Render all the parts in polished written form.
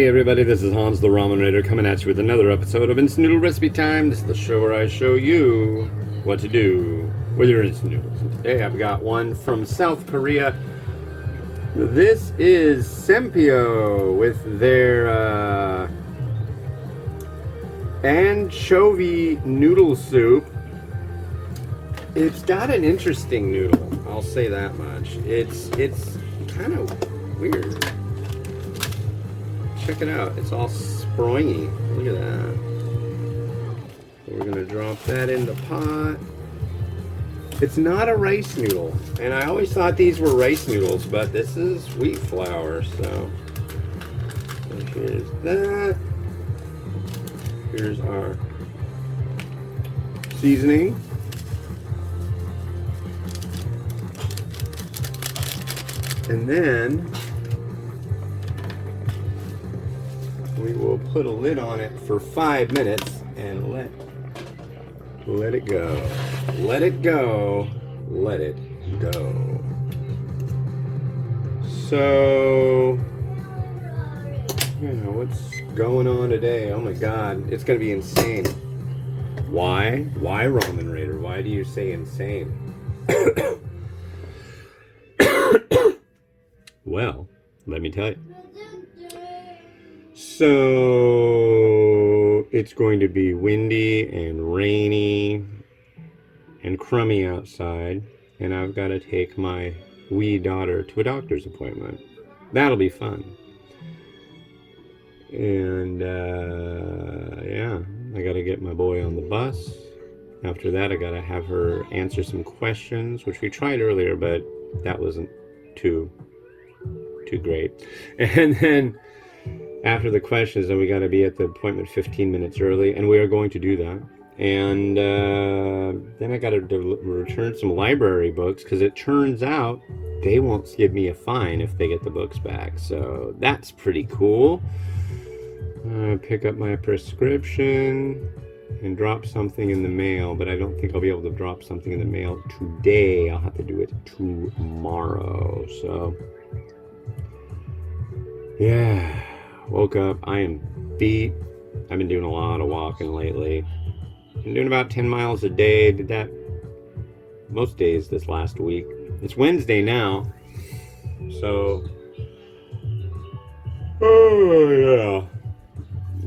Hey everybody, this is Hans the Ramen Raider coming at you with another episode of Instant Noodle Recipe Time. This is the show where I show you what to do with your instant noodles. And today I've got one from South Korea. This is Sempio with their anchovy noodle soup. It's got an interesting noodle, I'll say that much. It's kind of weird. Check it out, it's all springy. Look at that. We're gonna drop that in the pot. It's not a rice noodle, and I always thought these were rice noodles, but this is wheat flour, so here's that. Here's our seasoning. And then we will put a lid on it for 5 minutes and let it go. Let it go. Let it go. So, what's going on today? Oh my God, it's gonna be insane. Why? Why, Ramen Raider? Why do you say insane? Well, let me tell you. So it's going to be windy and rainy and crummy outside, and I've got to take my wee daughter to a doctor's appointment. That'll be fun. And yeah, I got to get my boy on the bus. After that, I got to have her answer some questions, which we tried earlier, but that wasn't too great. And then after the questions, then we got to be at the appointment 15 minutes early, and we are going to do that. And then I got to return some library books, because it turns out they won't give me a fine if they get the books back. So that's pretty cool. Pick up my prescription and drop something in the mail, but I don't think I'll be able to drop something in the mail today. I'll have to do it tomorrow. So yeah, woke up. I am beat. I've been doing a lot of walking lately. I'm doing about 10 miles a day. Did that most days this last week. It's Wednesday now. So, oh yeah.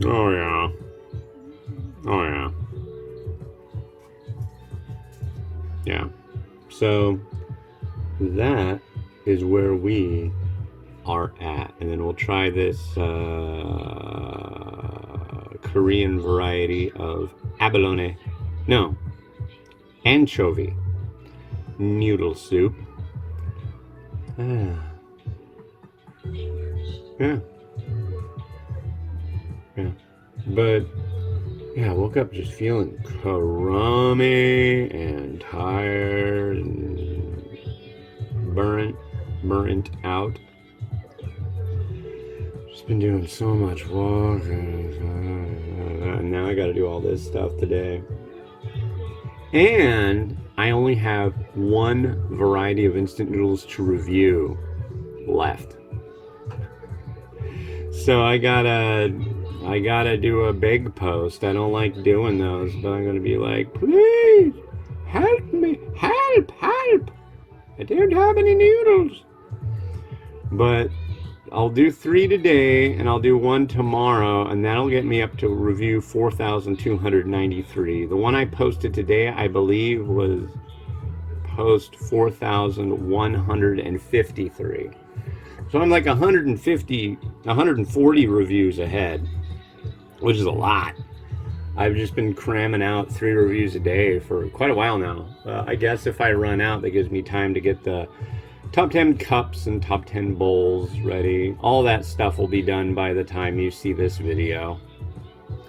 Oh yeah. Oh yeah. Yeah. So, that is where we are at, and then we'll try this Korean variety of anchovy noodle soup. Yeah, but yeah, I woke up just feeling crummy and tired and burnt out. Been doing so much walking, and now I got to do all this stuff today. And I only have one variety of instant noodles to review left. So I gotta do a big post. I don't like doing those, but I'm gonna be like, please help me, help. I don't have any noodles. But I'll do 3 today, and I'll do 1 tomorrow, and that'll get me up to review 4,293. The one I posted today, I believe, was post 4,153. So I'm like 140 reviews ahead, which is a lot. I've just been cramming out 3 reviews a day for quite a while now. I guess if I run out, that gives me time to get the top 10 cups and top 10 bowls ready. All that stuff will be done by the time you see this video.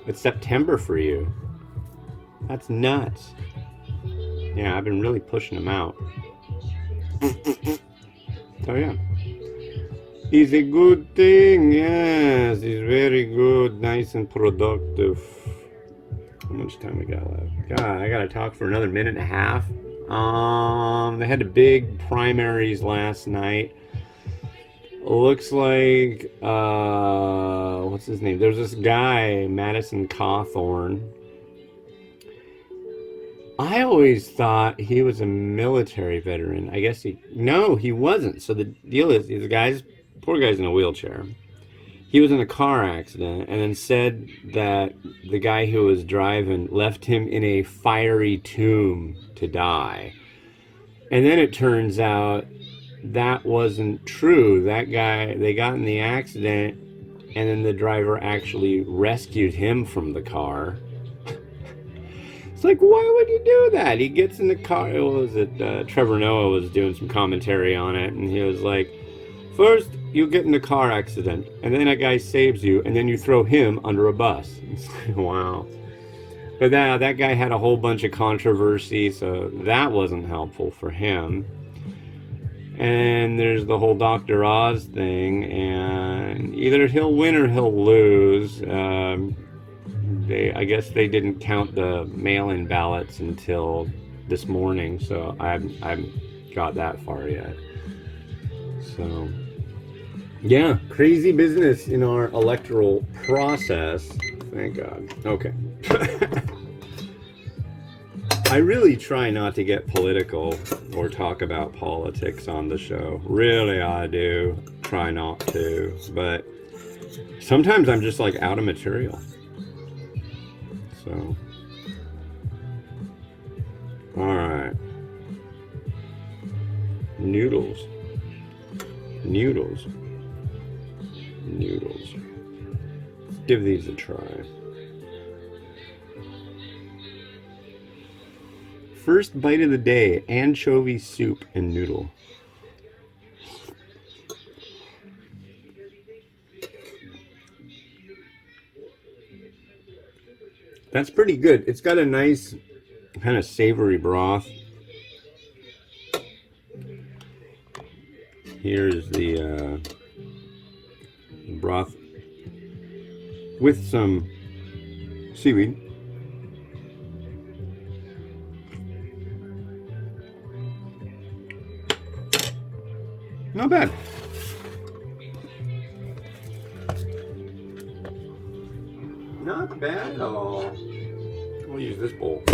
It's September for you. That's nuts. Yeah, I've been really pushing them out. So yeah. It's a good thing, yes. It's very good, nice and productive. How much time we got left? God, I gotta talk for another minute and a half. They had the big primaries last night. looks like what's his name? There's this guy, Madison Cawthorn. I always thought he was a military veteran. I guess he wasn't. So the deal is, poor guy's in a wheelchair. He was in a car accident and then said that the guy who was driving left him in a fiery tomb to die. And then it turns out that wasn't true. That guy, they got in the accident, and then the driver actually rescued him from the car. It's like, why would you do that? He gets in the car. Trevor Noah was doing some commentary on it, and he was like, first you get in a car accident, and then a guy saves you, and then you throw him under a bus. It's like, wow. But that guy had a whole bunch of controversy, so that wasn't helpful for him. And there's the whole Dr. Oz thing, and either he'll win or he'll lose. I guess they didn't count the mail-in ballots until this morning, so I haven't got that far yet. So, yeah, crazy business in our electoral process. Thank God. Okay. I really try not to get political or talk about politics on the show. Really, I do try not to. But sometimes I'm just like out of material. So, alright. Noodles. Let's give these a try. First bite of the day, anchovy soup and noodle. That's pretty good. It's got a nice kind of savory broth. Here's the broth with some seaweed. Not bad. Not bad at all. We'll use this bowl.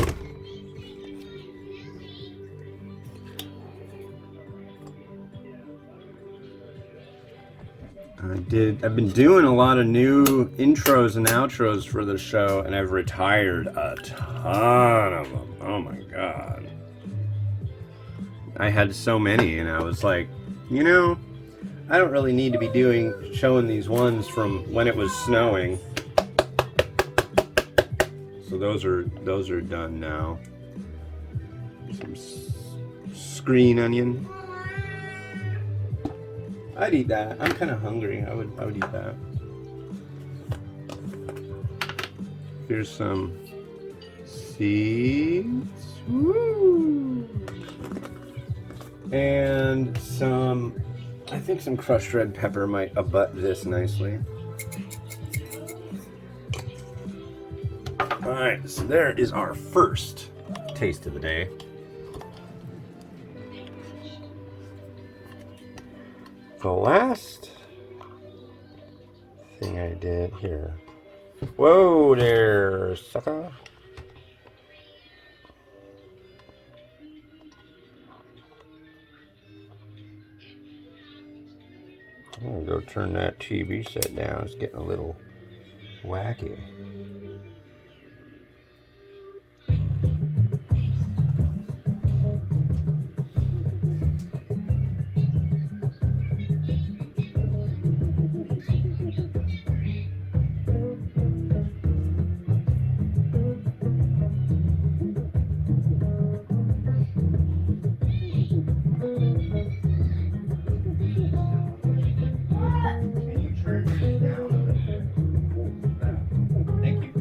I've been doing a lot of new intros and outros for the show, and I've retired a ton of them. Oh my God. I had so many, and I was like, you know, I don't really need to be showing these ones from when it was snowing. So those are done now. Some screen onion. I'd eat that. I'm kind of hungry. I would eat that. Here's some seeds. Woo! And I think some crushed red pepper might abut this nicely. Alright, so there is our first taste of the day. The last thing I did here. Whoa there, sucker. I'm gonna go turn that TV set down. It's getting a little wacky. Thank you.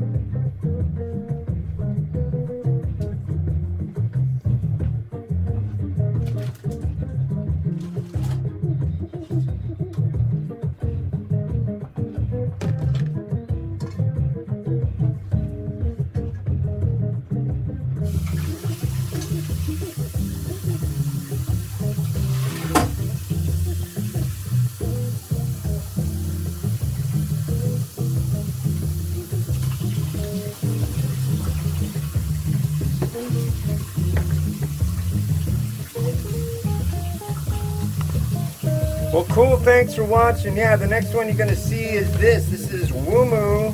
Well, cool. Thanks for watching. Yeah, the next one you're going to see is this. This is Wumu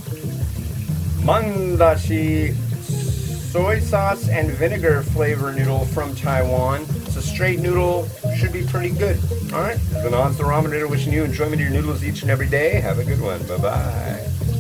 Mandashi soy sauce and vinegar flavor noodle from Taiwan. It's a straight noodle. Should be pretty good. All right. This is the Ramen Noodle wishing you enjoyment of your noodles each and every day. Have a good one. Bye-bye.